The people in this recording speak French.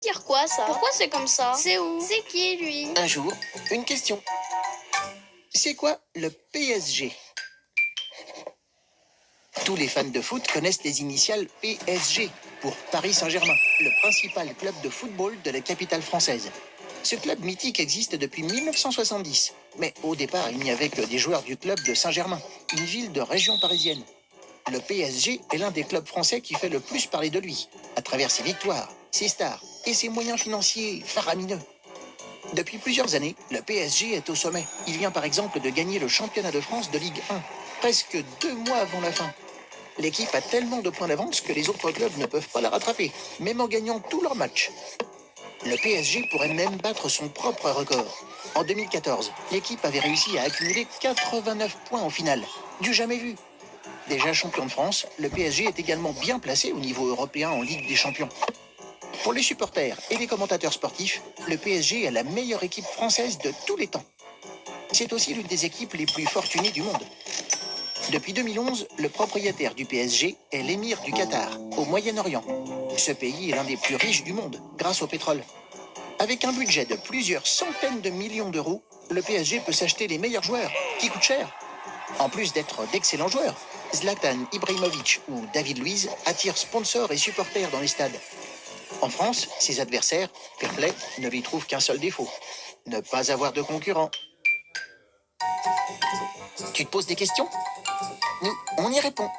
Dire quoi ça? Pourquoi c'est comme ça? C'est où? C'est qui lui? Un jour, une question. C'est quoi le PSG? Tous les fans de foot connaissent les initiales PSG pour Paris Saint-Germain, le principal club de football de la capitale française. Ce club mythique existe depuis 1970, mais au départ, il n'y avait que des joueurs du club de Saint-Germain, une ville de région parisienne. Le PSG est l'un des clubs français qui fait le plus parler de lui, à travers ses victoires, ses stars et ses moyens financiers faramineux. Depuis plusieurs années, le PSG est au sommet. Il vient par exemple de gagner le championnat de France de Ligue 1, presque 2 mois avant la fin. L'équipe a tellement de points d'avance que les autres clubs ne peuvent pas la rattraper, même en gagnant tous leurs matchs. Le PSG pourrait même battre son propre record. En 2014, l'équipe avait réussi à accumuler 89 points en finale. Du jamais vu. Déjà champion de France, le PSG est également bien placé au niveau européen en Ligue des Champions. Pour les supporters et les commentateurs sportifs, le PSG est la meilleure équipe française de tous les temps. C'est aussi l'une des équipes les plus fortunées du monde. Depuis 2011, le propriétaire du PSG est l'émir du Qatar, au Moyen-Orient. Ce pays est l'un des plus riches du monde, grâce au pétrole. Avec un budget de plusieurs centaines de millions d'euros, le PSG peut s'acheter les meilleurs joueurs, qui coûtent cher. En plus d'être d'excellents joueurs, Zlatan Ibrahimovic ou David Luiz attirent sponsors et supporters dans les stades. En France, ses adversaires, fair play, ne lui trouvent qu'un seul défaut: ne pas avoir de concurrents. Tu te poses des questions? Nous, on y répond.